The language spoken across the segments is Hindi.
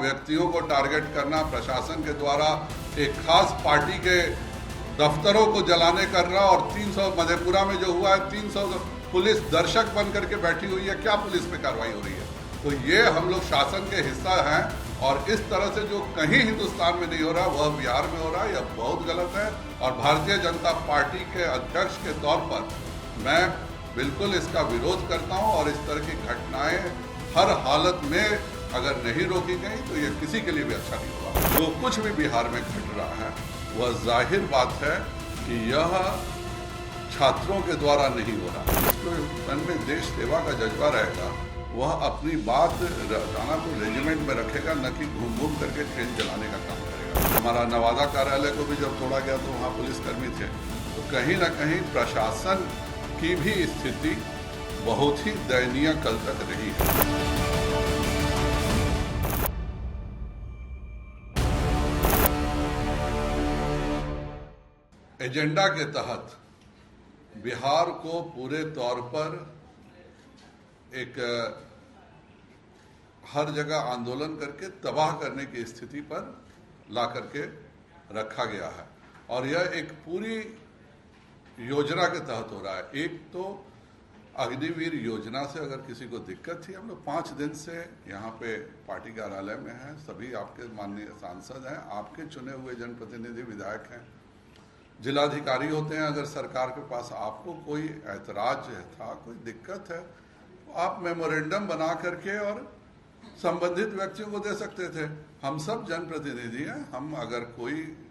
व्यक्तियों को टारगेट करना, प्रशासन के द्वारा एक खास पार्टी के दफ्तरों को जलाने करना, और 300 मधेपुरा में जो हुआ है 300 पुलिस दर्शक बन करके बैठी हुई है, क्या पुलिस पे कार्रवाई हो रही है? तो ये हम लोग शासन के हिस्सा हैं, और इस तरह से जो कहीं हिंदुस्तान में नहीं हो रहा वह बिहार में हो रहा है, यह बहुत गलत है। और भारतीय जनता पार्टी के अध्यक्ष के तौर पर मैं बिल्कुल इसका विरोध करता हूं, और इस तरह की घटनाएं हर हालत में अगर नहीं रोकी गई तो ये किसी के लिए भी अच्छा नहीं होगा। जो कुछ भी बिहार में घट रहा है वह जाहिर बात है कि यह छात्रों के द्वारा नहीं हो रहा। जिसको मन में देश सेवा का जज्बा रहेगा वह अपनी बात रोजाना को रेजिमेंट में रखेगा, न कि घूम घूम करके ट्रेन चलाने का काम करेगा। हमारा नवादा कार्यालय को भी जब तोड़ा गया तो वहाँ पुलिसकर्मी थे, तो कहीं न कहीं प्रशासन की भी स्थिति बहुत ही दयनीय कल तक रही है। एजेंडा के तहत बिहार को पूरे तौर पर एक हर जगह आंदोलन करके तबाह करने की स्थिति पर ला करके रखा गया है, और यह एक पूरी योजना के तहत हो रहा है। एक तो अग्निवीर योजना से अगर किसी को दिक्कत थी, हम लोग 5 दिन से यहाँ पे पार्टी कार्यालय में हैं, सभी आपके माननीय सांसद हैं, आपके चुने हुए जनप्रतिनिधि विधायक हैं, जिलाधिकारी होते हैं। अगर सरकार के पास आपको कोई ऐतराज था, कोई दिक्कत है, तो आप मेमोरेंडम बना करके और संबंधित व्यक्तियों को दे सकते थे। हम सब जनप्रतिनिधि हैं, हम अगर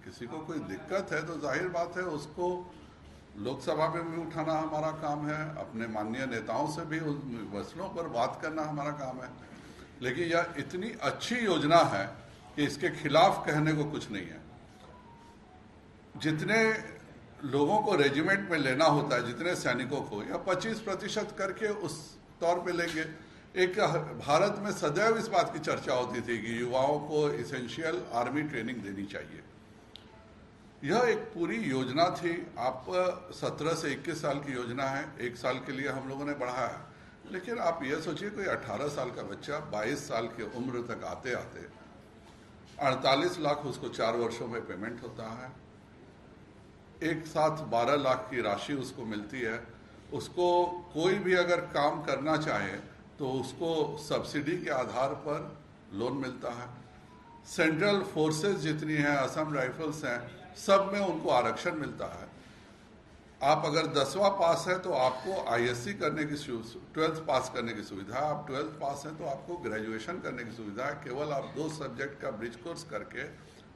किसी को कोई दिक्कत है तो जाहिर बात है उसको लोकसभा में भी उठाना हमारा काम है, अपने माननीय नेताओं से भी उन मसलों पर बात करना हमारा काम है। लेकिन यह इतनी अच्छी योजना है कि इसके खिलाफ कहने को कुछ नहीं है। जितने लोगों को रेजिमेंट में लेना होता है, जितने सैनिकों को, या 25% करके उस तौर पे लेंगे। एक भारत में सदैव इस बात की चर्चा होती थी कि युवाओं को इसेंशियल आर्मी ट्रेनिंग देनी चाहिए। यह एक पूरी योजना थी। आप 17 से 21 साल की योजना है, 1 साल के लिए हम लोगों ने बढ़ाया है। लेकिन आप ये सोचिए, कोई 18 साल का बच्चा 22 साल की उम्र तक आते आते 48 लाख उसको 4 वर्षों में पेमेंट होता है, एक साथ 12 लाख की राशि उसको मिलती है। उसको कोई भी अगर काम करना चाहे तो उसको सब्सिडी के आधार पर लोन मिलता है। सेंट्रल फोर्सेस जितनी हैं, असम राइफल्स हैं, सब में उनको आरक्षण मिलता है। आप अगर 10वां पास है तो आपको आईएससी करने की 12th पास करने की सुविधा है। आप 12th पास है तो आपको ग्रेजुएशन करने की सुविधा है। केवल आप 2 सब्जेक्ट का ब्रिज कोर्स करके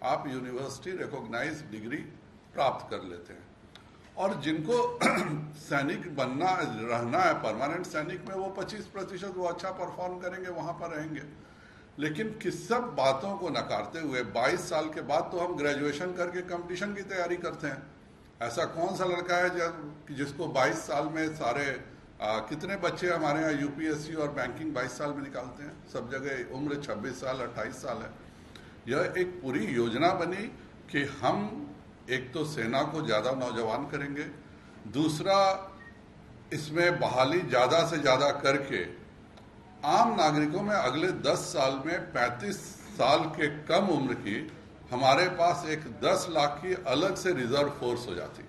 आप यूनिवर्सिटी रिकॉग्नाइज डिग्री प्राप्त कर लेते हैं। और जिनको सैनिक बनना रहना है, परमानेंट सैनिक में, वो 25% वो अच्छा परफॉर्म करेंगे, वहां पर रहेंगे। लेकिन किस सब बातों को नकारते हुए 22 साल के बाद तो हम ग्रेजुएशन करके कंपटीशन की तैयारी करते हैं। ऐसा कौन सा लड़का है जिसको 22 साल में सारे कितने बच्चे हमारे यहाँ यूपीएससी और बैंकिंग 22 साल में निकालते हैं। सब जगह उम्र 26 साल 28 साल है। यह एक पूरी योजना बनी कि हम एक तो सेना को ज़्यादा नौजवान करेंगे, दूसरा इसमें बहाली ज़्यादा से ज़्यादा करके आम नागरिकों में अगले 10 साल में 35 साल के कम उम्र की हमारे पास एक 10 लाख की अलग से रिजर्व फोर्स हो जाती।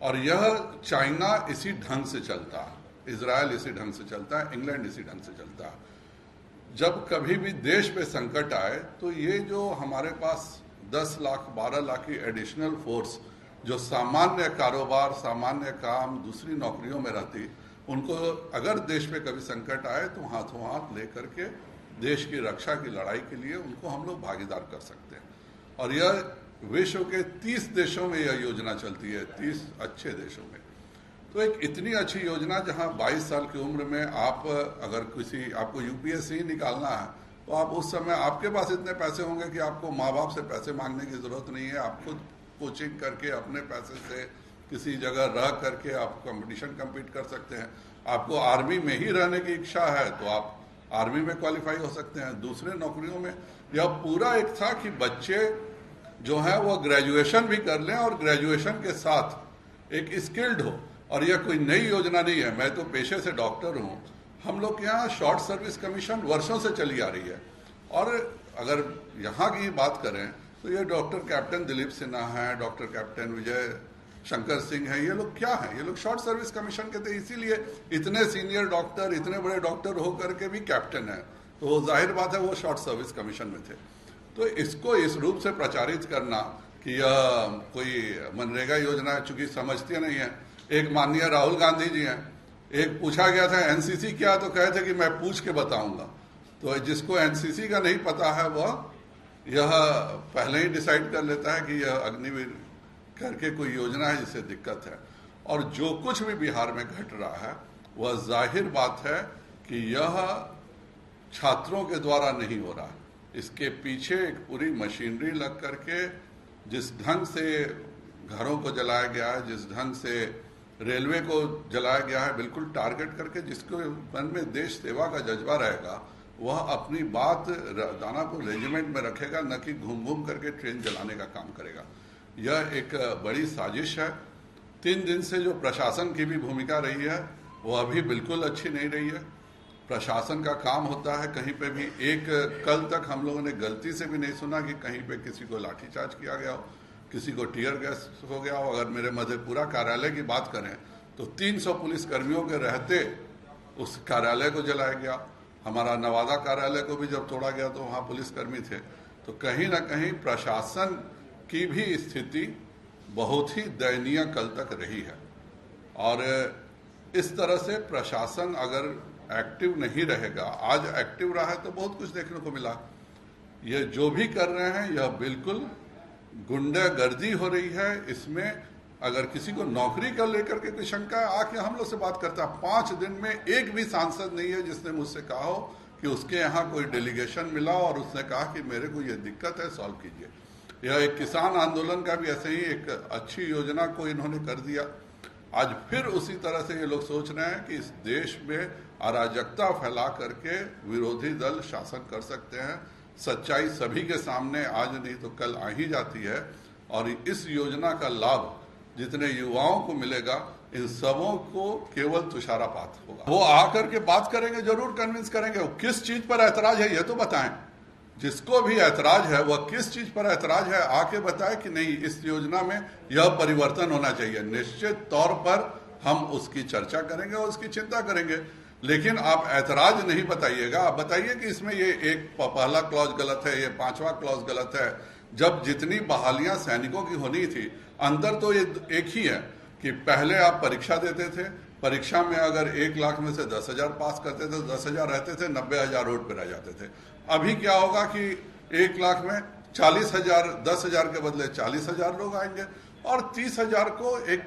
और यह चाइना इसी ढंग से चलता है, इजराइल इसी ढंग से चलता है, इंग्लैंड इसी ढंग से चलता है। जब कभी भी देश पे संकट आए तो ये जो हमारे पास 10 लाख 12 लाख की एडिशनल फोर्स जो सामान्य कारोबार, सामान्य काम, दूसरी नौकरियों में रहती, उनको अगर देश पे कभी संकट आए तो हाथों हाथ लेकर के देश की रक्षा की लड़ाई के लिए उनको हम लोग भागीदार कर सकते हैं। और यह विश्व के 30 देशों में यह योजना चलती है, 30 अच्छे देशों में। तो एक इतनी अच्छी योजना जहां 22 साल की उम्र में आप अगर आपको यूपीएससी निकालना है तो आप उस समय आपके पास इतने पैसे होंगे कि आपको माँ बाप से पैसे मांगने की जरूरत नहीं है। आप खुद कोचिंग करके अपने पैसे से किसी जगह रह करके आप कंपटीशन कम्पीट कर सकते हैं। आपको आर्मी में ही रहने की इच्छा है तो आप आर्मी में क्वालिफाई हो सकते हैं। दूसरे नौकरियों में यह पूरा एक था कि बच्चे जो है वो ग्रेजुएशन भी कर लें और ग्रेजुएशन के साथ एक स्किल्ड हो। और यह कोई नई योजना नहीं है। मैं तो पेशे से डॉक्टर हूँ। हम लोग के यहाँ शॉर्ट सर्विस कमीशन वर्षों से चली आ रही है और अगर यहाँ की बात करें तो ये डॉक्टर कैप्टन दिलीप सिन्हा है, डॉक्टर कैप्टन विजय शंकर सिंह है, ये लोग क्या हैं? ये लोग शॉर्ट सर्विस कमीशन के थे, इसीलिए इतने सीनियर डॉक्टर, इतने बड़े डॉक्टर होकर के भी कैप्टन है, तो वो जाहिर बात है वो शॉर्ट सर्विस कमीशन में थे। तो इसको इस रूप से प्रचारित करना कि यह कोई मनरेगा योजना है, चूंकि समझते नहीं है। एक माननीय राहुल गांधी जी हैं, एक पूछा गया था एनसीसी क्या, तो कहे थे कि मैं पूछ के बताऊंगा। तो जिसको एनसीसी का नहीं पता है वह यह पहले ही डिसाइड कर लेता है कि यह अग्निवीर करके कोई योजना है जिससे दिक्कत है। और जो कुछ भी बिहार में घट रहा है वह जाहिर बात है कि यह छात्रों के द्वारा नहीं हो रहा है। इसके पीछे एक पूरी मशीनरी लग करके जिस ढंग से घरों को जलाया गया है, जिस ढंग से रेलवे को जलाया गया है, बिल्कुल टारगेट करके, जिसको मन में देश सेवा का जज्बा रहेगा वह अपनी बात दानापुर रेजिमेंट में रखेगा, न कि घूम घूम करके ट्रेन जलाने का काम करेगा। यह एक बड़ी साजिश है। 3 दिन से जो प्रशासन की भी भूमिका रही है वह अभी बिल्कुल अच्छी नहीं रही है। प्रशासन का काम होता है कहीं पे भी, एक कल तक हम लोगों ने गलती से भी नहीं सुना कि कहीं पे किसी को लाठीचार्ज किया गया हो, किसी को टीयर गैस हो गया हो। अगर मेरे मधेपुरा कार्यालय की बात करें तो 300 पुलिस कर्मियों के रहते उस कार्यालय को जलाया गया। हमारा नवादा कार्यालय को भी जब तोड़ा गया तो वहाँ पुलिसकर्मी थे। तो कहीं ना कहीं प्रशासन की भी स्थिति बहुत ही दयनीय कल तक रही है। और इस तरह से प्रशासन अगर एक्टिव नहीं रहेगा, आज एक्टिव रहा है तो बहुत कुछ देखने को मिला। ये जो भी कर रहे हैं यह बिल्कुल गुंडागर्दी हो रही है। इसमें अगर किसी को नौकरी का लेकर के कोई शंका है, आके हम लोग से बात करता है। 5 दिन में एक भी सांसद नहीं है जिसने मुझसे कहा हो कि उसके यहाँ कोई डेलीगेशन मिला और उसने कहा कि मेरे को ये दिक्कत है, सॉल्व कीजिए। यह एक किसान आंदोलन का भी ऐसे ही एक अच्छी योजना को इन्होंने कर दिया। आज फिर उसी तरह से ये लोग सोच रहे हैं कि इस देश में अराजकता फैला करके विरोधी दल शासन कर सकते हैं। सच्चाई सभी के सामने आज नहीं तो कल आ ही जाती है। और इस योजना का लाभ जितने युवाओं को मिलेगा, इन सबों को केवल तुषारापात होगा। वो आकर के बात करेंगे, जरूर कन्विंस करेंगे। वो किस चीज पर ऐतराज है ये तो बताएं। जिसको भी ऐतराज है वह किस चीज पर ऐतराज है आके बताए कि नहीं इस योजना में यह परिवर्तन होना चाहिए। निश्चित तौर पर हम उसकी चर्चा करेंगे और उसकी चिंता करेंगे। लेकिन आप ऐतराज नहीं बताइएगा, आप बताइए कि इसमें ये एक पहला क्लॉज गलत है, ये 5वां क्लॉज गलत है। जब जितनी बहालियां सैनिकों की होनी थी, अंतर तो ये एक ही है कि पहले आप परीक्षा देते थे, परीक्षा में अगर 1 लाख में से 10,000 पास करते थे, 10,000 रहते थे, 90,000 रोड पे रह जाते थे। अभी क्या होगा कि 1 लाख में 40,000, 10,000 के बदले 40,000 लोग आएंगे और 30,000 को एक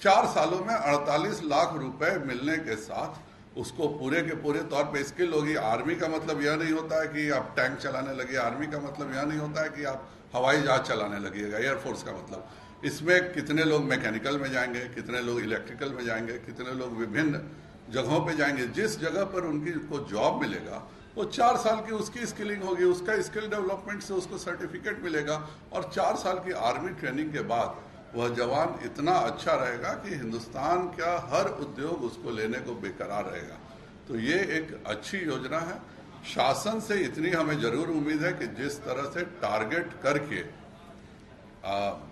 4 सालों में 48 लाख रुपए मिलने के साथ उसको पूरे के पूरे तौर पे स्किल होगी। आर्मी का मतलब यह नहीं होता है कि आप टैंक चलाने लगे, आर्मी का मतलब यह नहीं होता है कि आप हवाई जहाज चलाने लगिएगा, एयरफोर्स का मतलब। इसमें कितने लोग मैकेनिकल में जाएंगे, कितने लोग इलेक्ट्रिकल में जाएंगे, कितने लोग विभिन्न जगहों पे जाएंगे। जिस जगह पर उनकी को जॉब मिलेगा वो 4 साल की उसकी स्किलिंग होगी, उसका स्किल डेवलपमेंट से उसको सर्टिफिकेट मिलेगा और 4 साल की आर्मी ट्रेनिंग के बाद वह जवान इतना अच्छा रहेगा कि हिंदुस्तान का हर उद्योग उसको लेने को बेकरार रहेगा। तो ये एक अच्छी योजना है। शासन से इतनी हमें जरूर उम्मीद है कि जिस तरह से टारगेट करके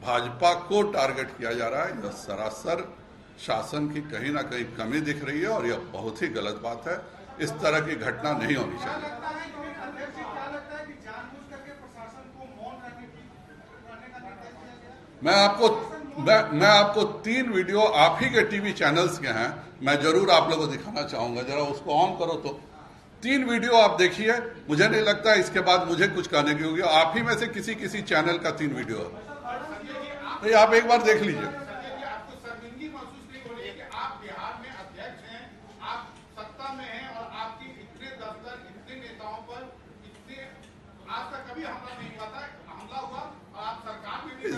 भाजपा को टारगेट किया जा रहा है, यह सरासर शासन की कहीं ना कहीं कमी दिख रही है और यह बहुत ही गलत बात है। इस तरह की घटना नहीं होनी चाहिए। मैं आपको 3 वीडियो आप ही के टीवी चैनल्स के हैं, मैं जरूर आप लोगों को दिखाना चाहूंगा। जरा उसको ऑन करो तो 3 वीडियो आप देखिए। मुझे नहीं लगता इसके बाद मुझे कुछ कहने की होगी। आप ही में से किसी चैनल का 3 वीडियो है, तो आप एक बार देख लीजिए।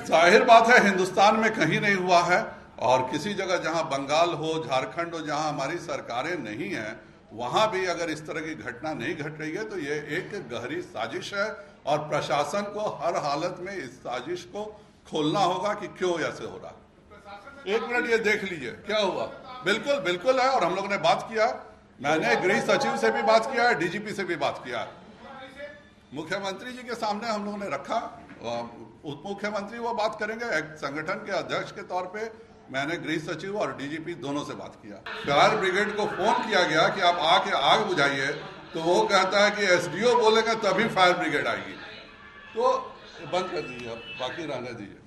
जाहिर बात है हिंदुस्तान में कहीं नहीं हुआ है और किसी जगह जहां बंगाल हो, झारखंड हो, जहां हमारी सरकारें नहीं हैं, वहां भी अगर इस तरह की घटना नहीं घट रही है तो ये एक गहरी साजिश है और प्रशासन को हर हालत में इस साजिश को खोलना होगा कि क्यों ऐसे हो रहा है। 1 मिनट ये देख लीजिए क्या हुआ। बिल्कुल बिल्कुल है और हम लोगों ने बात किया, मैंने गृह सचिव से भी बात किया है, डीजीपी से भी बात किया है। मुख्यमंत्री जी के सामने हम लोगों ने रखा, उप मुख्यमंत्री वो बात करेंगे। एक संगठन के अध्यक्ष के तौर पे मैंने गृह सचिव और डीजीपी दोनों से बात किया। फायर ब्रिगेड को फोन किया गया कि आप आके आग बुझाइए, तो वो कहता है कि एसडीओ बोलेंगे तभी फायर ब्रिगेड आएगी। तो बंद कर दीजिए, अब बाकी रहने दीजिए।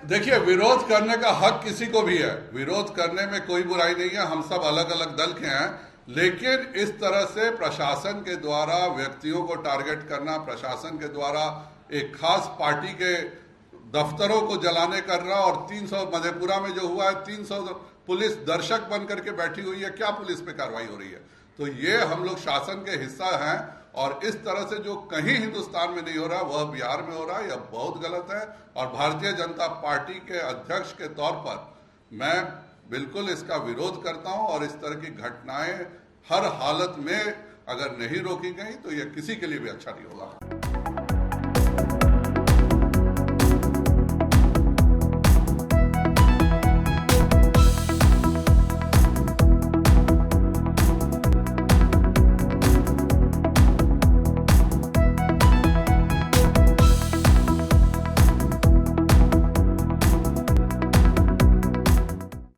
देखिए, विरोध करने का हक किसी को भी है, विरोध करने में कोई बुराई नहीं है। हम सब अलग अलग दल के हैं, लेकिन इस तरह से प्रशासन के द्वारा व्यक्तियों को टारगेट करना, प्रशासन के द्वारा एक खास पार्टी के दफ्तरों को जलाने करना, और 300 मधेपुरा में जो हुआ है, 300 पुलिस दर्शक बन करके बैठी हुई है, क्या पुलिस पे कार्रवाई हो रही है? तो ये हम लोग शासन के हिस्सा हैं, और इस तरह से जो कहीं हिंदुस्तान में नहीं हो रहा वह बिहार में हो रहा है, यह बहुत गलत है। और भारतीय जनता पार्टी के अध्यक्ष के तौर पर मैं बिल्कुल इसका विरोध करता हूं, और इस तरह की घटनाएं हर हालत में अगर नहीं रोकी गई तो यह किसी के लिए भी अच्छा नहीं होगा।